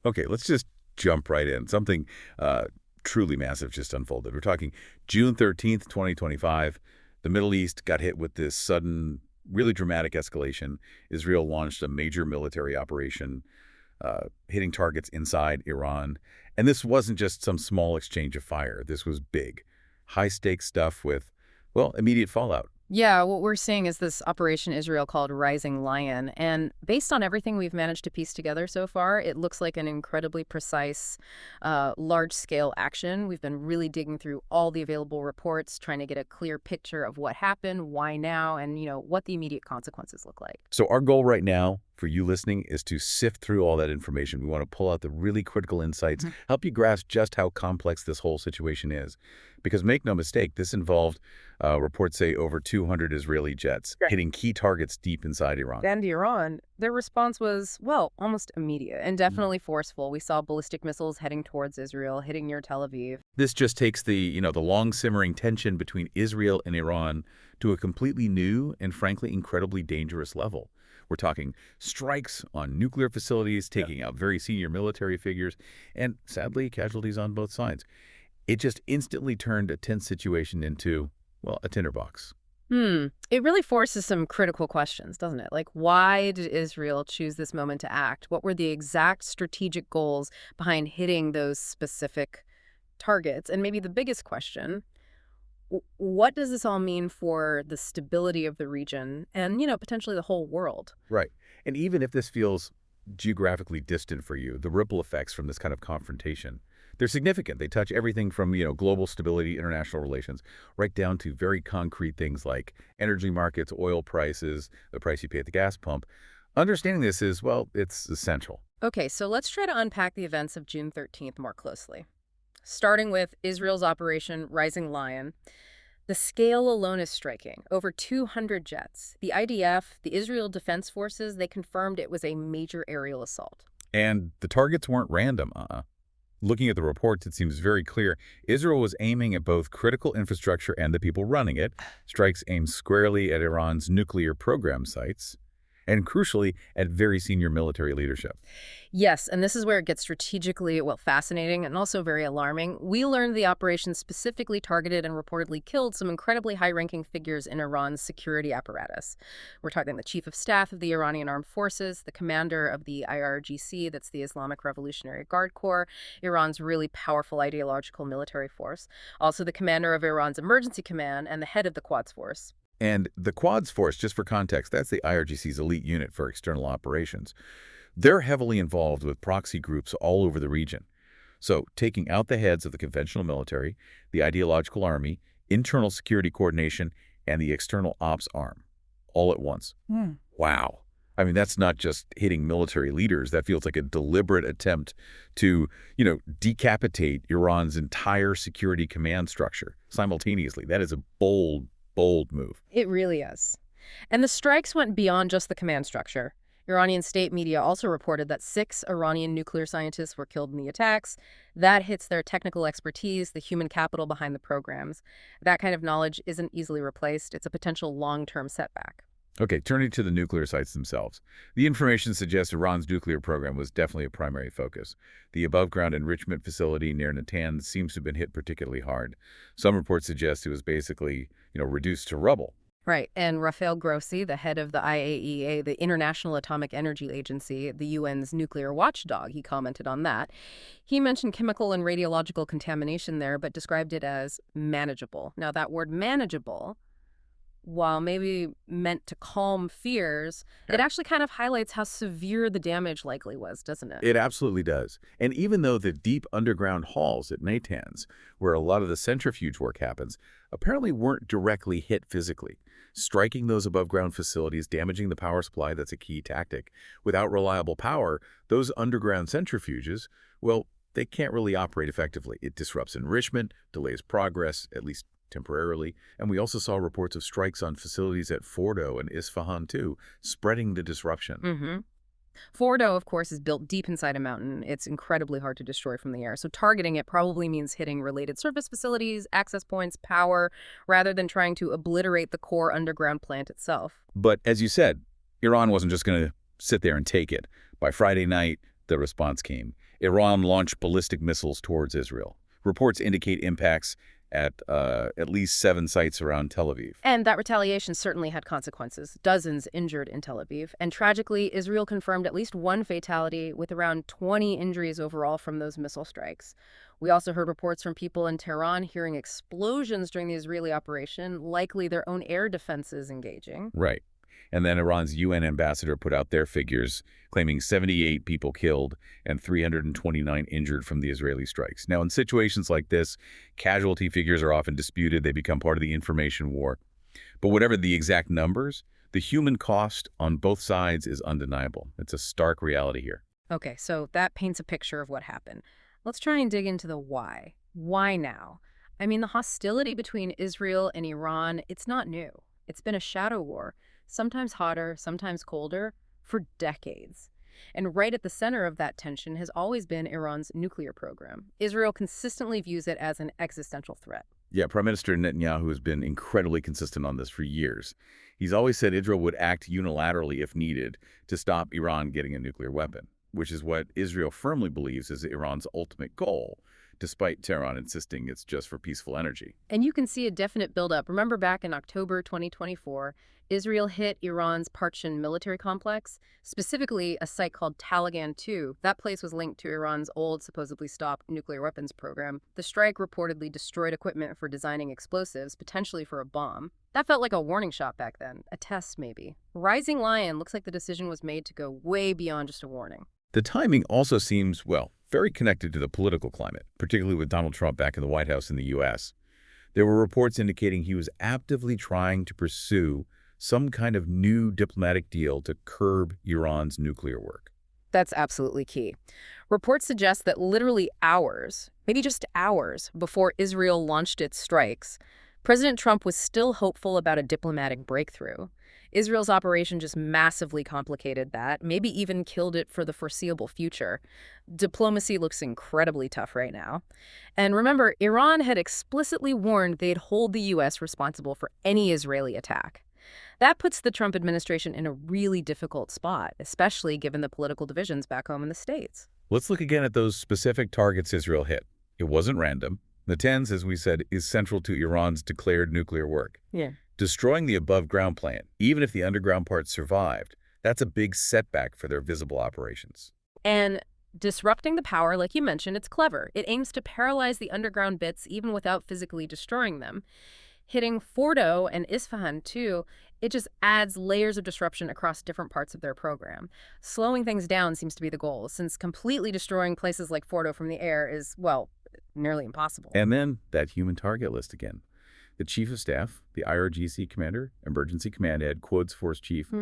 Okay, let's just jump right in. Something truly massive just unfolded. We're talking June 13th, 2025. The Middle East got hit with this sudden, really dramatic escalation. Israel launched a major military operation, hitting targets inside Iran. And this wasn't just some small exchange of fire. This was big, high-stakes stuff with, well, immediate fallout. Yeah, what we're seeing is this Operation Israel called Rising Lion. And based on everything we've managed to piece together so far, it looks like an incredibly precise, large-scale action. We've been really digging through all the available reports, trying to get a clear picture of what happened, why now, and, what the immediate consequences look like. So our goal right now for you listening is to sift through all that information. We want to pull out the really critical insights, help you grasp just how complex this whole situation is. Because make no mistake, this involved, reports say, over 200 Israeli jets hitting key targets deep inside Iran. And Iran, their response was, well, almost immediate and definitely forceful. We saw ballistic missiles heading towards Israel, hitting near Tel Aviv. This just takes the long simmering tension between Israel and Iran to a completely new and frankly incredibly dangerous level. We're talking strikes on nuclear facilities, taking out very senior military figures, and sadly, casualties on both sides. It just instantly turned a tense situation into, well, a tinderbox. It really forces some critical questions, doesn't it? Like, why did Israel choose this moment to act? What were the exact strategic goals behind hitting those specific targets? And maybe the biggest question, what does this all mean for the stability of the region and, potentially the whole world? Right. And even if this feels geographically distant for you, the ripple effects from this kind of confrontation, they're significant. They touch everything from, global stability, international relations, right down to very concrete things like energy markets, oil prices, the price you pay at the gas pump. Understanding this is, well, it's essential. Okay, so let's try to unpack the events of June 13th more closely. Starting with Israel's Operation Rising Lion. The scale alone is striking. Over 200 jets. The IDF, the Israel Defense Forces, they confirmed it was a major aerial assault. And the targets weren't random. Looking at the reports, it seems very clear Israel was aiming at both critical infrastructure and the people running it. Strikes aimed squarely at Iran's nuclear program sites, and crucially, at very senior military leadership. Yes, and this is where it gets strategically, well, fascinating and also very alarming. We learned the operation specifically targeted and reportedly killed some incredibly high-ranking figures in Iran's security apparatus. We're talking the chief of staff of the Iranian Armed Forces, the commander of the IRGC, that's the Islamic Revolutionary Guard Corps, Iran's really powerful ideological military force, also the commander of Iran's Emergency Command, and the head of the Quds Force. And the Quds Force, just for context, that's the IRGC's elite unit for external operations. They're heavily involved with proxy groups all over the region. So taking out the heads of the conventional military, the ideological army, internal security coordination, and the external ops arm, all at once. Wow. I mean, that's not just hitting military leaders. That feels like a deliberate attempt to, decapitate Iran's entire security command structure simultaneously. That is a bold move. It really is. And the strikes went beyond just the command structure. Iranian state media also reported that 6 Iranian nuclear scientists were killed in the attacks. That hits their technical expertise, the human capital behind the programs. That kind of knowledge isn't easily replaced. It's a potential long-term setback. Okay, turning to the nuclear sites themselves. The information suggests Iran's nuclear program was definitely a primary focus. The above-ground enrichment facility near Natanz seems to have been hit particularly hard. Some reports suggest it was basically, reduced to rubble. Right. And Rafael Grossi, the head of the IAEA, the International Atomic Energy Agency, the UN's nuclear watchdog, he commented on that. He mentioned chemical and radiological contamination there, but described it as manageable. Now, that word manageable, while maybe meant to calm fears, it actually kind of highlights how severe the damage likely was, doesn't it? It absolutely does. And even though the deep underground halls at Natanz, where a lot of the centrifuge work happens, apparently weren't directly hit physically, striking those above-ground facilities, damaging the power supply, that's a key tactic. Without reliable power, those underground centrifuges, well, they can't really operate effectively. It disrupts enrichment, delays progress, at least temporarily, and we also saw reports of strikes on facilities at Fordo and Isfahan too, spreading the disruption. Fordo, of course, is built deep inside a mountain. It's incredibly hard to destroy from the air. So targeting it probably means hitting related surface facilities, access points, power, rather than trying to obliterate the core underground plant itself. But as you said, Iran wasn't just going to sit there and take it. By Friday night, the response came. Iran launched ballistic missiles towards Israel. Reports indicate impacts at least 7 sites around Tel Aviv. And that retaliation certainly had consequences. Dozens injured in Tel Aviv. And tragically, Israel confirmed at least 1 fatality with around 20 injuries overall from those missile strikes. We also heard reports from people in Tehran hearing explosions during the Israeli operation, likely their own air defenses engaging. Right. And then Iran's UN ambassador put out their figures, claiming 78 people killed and 329 injured from the Israeli strikes. Now, in situations like this, casualty figures are often disputed. They become part of the information war. But whatever the exact numbers, the human cost on both sides is undeniable. It's a stark reality here. Okay, so that paints a picture of what happened. Let's try and dig into the why. Why now? I mean, the hostility between Israel and Iran, it's not new. It's been a shadow war, sometimes hotter, sometimes colder, for decades. And right at the center of that tension has always been Iran's nuclear program. Israel consistently views it as an existential threat. Yeah, Prime Minister Netanyahu has been incredibly consistent on this for years. He's always said Israel would act unilaterally if needed to stop Iran getting a nuclear weapon, which is what Israel firmly believes is Iran's ultimate goal, despite Tehran insisting it's just for peaceful energy. And you can see a definite buildup. Remember back in October 2024, Israel hit Iran's Parchin military complex, specifically a site called Talagan 2. That place was linked to Iran's old, supposedly stopped nuclear weapons program. The strike reportedly destroyed equipment for designing explosives, potentially for a bomb. That felt like a warning shot back then, a test maybe. Rising Lion looks like the decision was made to go way beyond just a warning. The timing also seems, well, very connected to the political climate, particularly with Donald Trump back in the White House in the U.S. There were reports indicating he was actively trying to pursue some kind of new diplomatic deal to curb Iran's nuclear work. That's absolutely key. Reports suggest that literally hours, maybe just hours, before Israel launched its strikes, President Trump was still hopeful about a diplomatic breakthrough. Israel's operation just massively complicated that, maybe even killed it for the foreseeable future. Diplomacy looks incredibly tough right now. And remember, Iran had explicitly warned they'd hold the U.S. responsible for any Israeli attack. That puts the Trump administration in a really difficult spot, especially given the political divisions back home in the States. Let's look again at those specific targets Israel hit. It wasn't random. Natanz, as we said, is central to Iran's declared nuclear work. Yeah. Destroying the above-ground plant, even if the underground parts survived, that's a big setback for their visible operations. And disrupting the power, like you mentioned, it's clever. It aims to paralyze the underground bits even without physically destroying them. Hitting Fordo and Isfahan, too, it just adds layers of disruption across different parts of their program. Slowing things down seems to be the goal, since completely destroying places like Fordo from the air is, well, nearly impossible. And then that human target list again. The Chief of Staff, the IRGC Commander, Emergency Command Head, Quds Force Chief,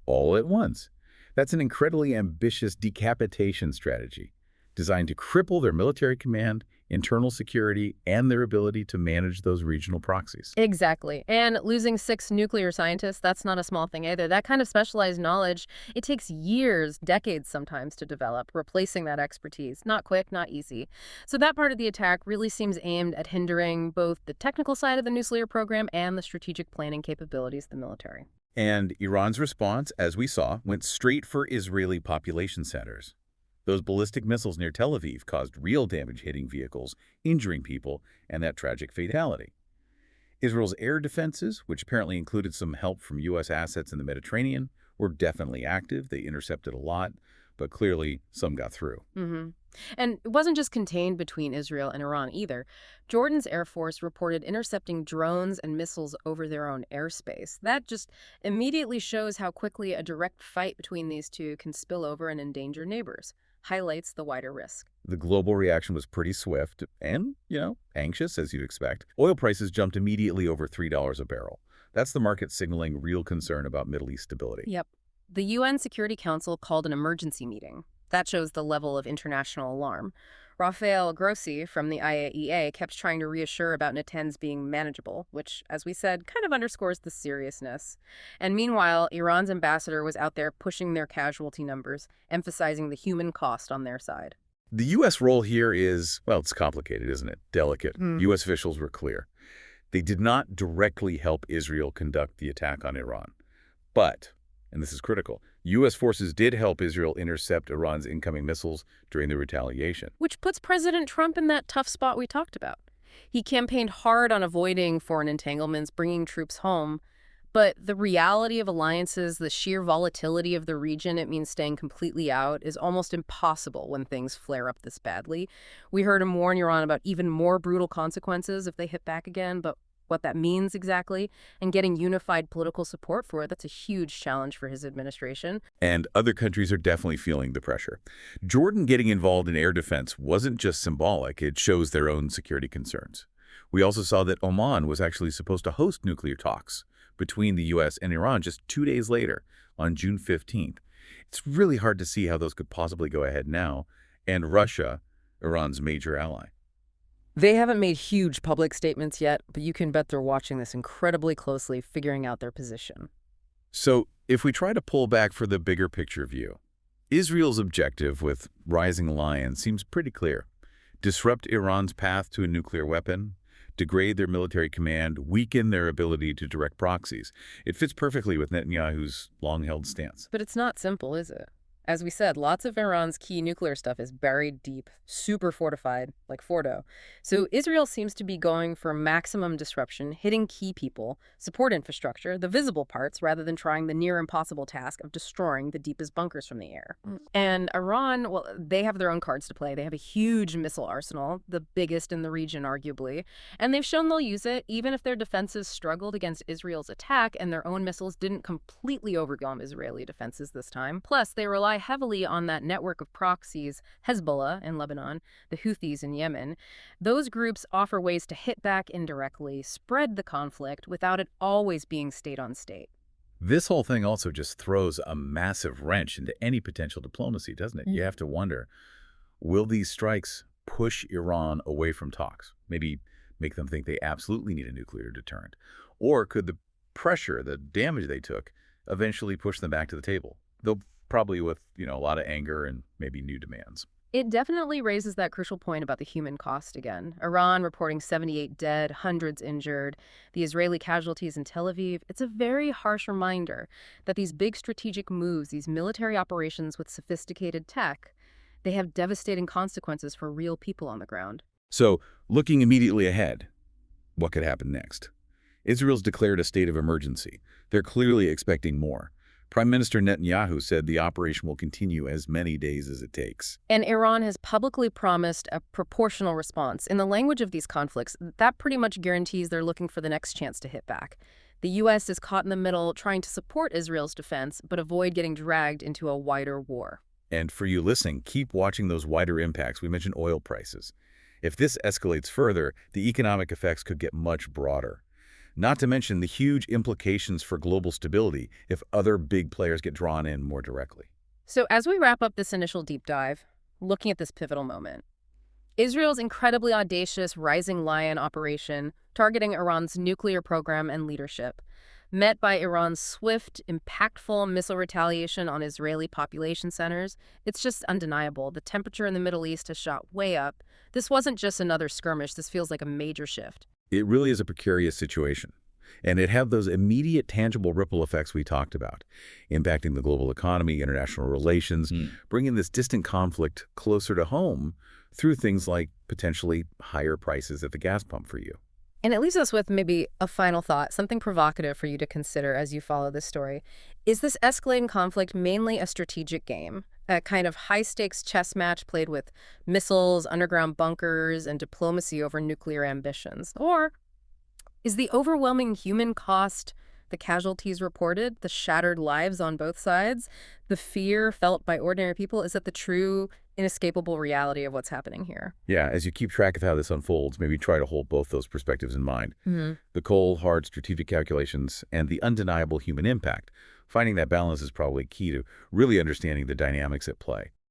all at once. That's an incredibly ambitious decapitation strategy designed to cripple their military command, internal security, and their ability to manage those regional proxies. Exactly. And losing 6 nuclear scientists, that's not a small thing either. That kind of specialized knowledge, it takes years, decades sometimes to develop, replacing that expertise. Not quick, not easy. So that part of the attack really seems aimed at hindering both the technical side of the nuclear program and the strategic planning capabilities of the military. And Iran's response, as we saw, went straight for Israeli population centers. Those ballistic missiles near Tel Aviv caused real damage, hitting vehicles, injuring people, and that tragic fatality. Israel's air defenses, which apparently included some help from U.S. assets in the Mediterranean, were definitely active. They intercepted a lot, but clearly some got through. And it wasn't just contained between Israel and Iran either. Jordan's Air Force reported intercepting drones and missiles over their own airspace. That just immediately shows how quickly a direct fight between these two can spill over and endanger neighbors. Highlights the wider risk. The global reaction was pretty swift and, anxious, as you'd expect. Oil prices jumped immediately over $3 a barrel. That's the market signaling real concern about Middle East stability. Yep. The UN Security Council called an emergency meeting. That shows the level of international alarm. Rafael Grossi from the IAEA kept trying to reassure about Natanz being manageable, which, as we said, kind of underscores the seriousness. And meanwhile, Iran's ambassador was out there pushing their casualty numbers, emphasizing the human cost on their side. The U.S. role here is, well, it's complicated, isn't it? Delicate. U.S. officials were clear. They did not directly help Israel conduct the attack on Iran. But, and this is critical, U.S. forces did help Israel intercept Iran's incoming missiles during the retaliation. Which puts President Trump in that tough spot we talked about. He campaigned hard on avoiding foreign entanglements, bringing troops home. But the reality of alliances, the sheer volatility of the region it means staying completely out, is almost impossible when things flare up this badly. We heard him warn Iran about even more brutal consequences if they hit back again, but what that means exactly, and getting unified political support for it, that's a huge challenge for his administration. And other countries are definitely feeling the pressure. Jordan getting involved in air defense wasn't just symbolic, it shows their own security concerns. We also saw that Oman was actually supposed to host nuclear talks between the U.S. and Iran just 2 days later, on June 15th. It's really hard to see how those could possibly go ahead now, and Russia, Iran's major ally. They haven't made huge public statements yet, but you can bet they're watching this incredibly closely, figuring out their position. So, if we try to pull back for the bigger picture view, Israel's objective with Rising Lion seems pretty clear. Disrupt Iran's path to a nuclear weapon, degrade their military command, weaken their ability to direct proxies. It fits perfectly with Netanyahu's long-held stance. But it's not simple, is it? As we said, lots of Iran's key nuclear stuff is buried deep, super fortified, like Fordo. So Israel seems to be going for maximum disruption, hitting key people, support infrastructure, the visible parts, rather than trying the near impossible task of destroying the deepest bunkers from the air. And Iran, well, they have their own cards to play. They have a huge missile arsenal, the biggest in the region, arguably. And they've shown they'll use it, even if their defenses struggled against Israel's attack and their own missiles didn't completely overwhelm Israeli defenses this time. Plus, they rely heavily on that network of proxies, Hezbollah in Lebanon, the Houthis in Yemen. Those groups offer ways to hit back indirectly, spread the conflict without it always being state on state. This whole thing also just throws a massive wrench into any potential diplomacy, doesn't it? You have to wonder, will these strikes push Iran away from talks? Maybe make them think they absolutely need a nuclear deterrent? Or could the pressure, the damage they took, eventually push them back to the table? Though probably with, a lot of anger and maybe new demands. It definitely raises that crucial point about the human cost again. Iran reporting 78 dead, hundreds injured, the Israeli casualties in Tel Aviv. It's a very harsh reminder that these big strategic moves, these military operations with sophisticated tech, they have devastating consequences for real people on the ground. So, looking immediately ahead, what could happen next? Israel's declared a state of emergency. They're clearly expecting more. Prime Minister Netanyahu said the operation will continue as many days as it takes. And Iran has publicly promised a proportional response. In the language of these conflicts, that pretty much guarantees they're looking for the next chance to hit back. The U.S. is caught in the middle, trying to support Israel's defense, but avoid getting dragged into a wider war. And for you listening, keep watching those wider impacts. We mentioned oil prices. If this escalates further, the economic effects could get much broader. Not to mention the huge implications for global stability if other big players get drawn in more directly. So as we wrap up this initial deep dive, looking at this pivotal moment, Israel's incredibly audacious Rising Lion operation targeting Iran's nuclear program and leadership, met by Iran's swift, impactful missile retaliation on Israeli population centers, it's just undeniable. The temperature in the Middle East has shot way up. This wasn't just another skirmish. This feels like a major shift. It really is a precarious situation, and it had those immediate tangible ripple effects we talked about, impacting the global economy, international relations, bringing this distant conflict closer to home through things like potentially higher prices at the gas pump for you. And it leaves us with maybe a final thought, something provocative for you to consider as you follow this story. Is this escalating conflict mainly a strategic game, a kind of high-stakes chess match played with missiles, underground bunkers, and diplomacy over nuclear ambitions? Or is the overwhelming human cost, the casualties reported, the shattered lives on both sides, the fear felt by ordinary people, is that the true, inescapable reality of what's happening here? Yeah, as you keep track of how this unfolds, maybe try to hold both those perspectives in mind. The cold, hard strategic calculations and the undeniable human impact. Finding that balance is probably key to really understanding the dynamics at play.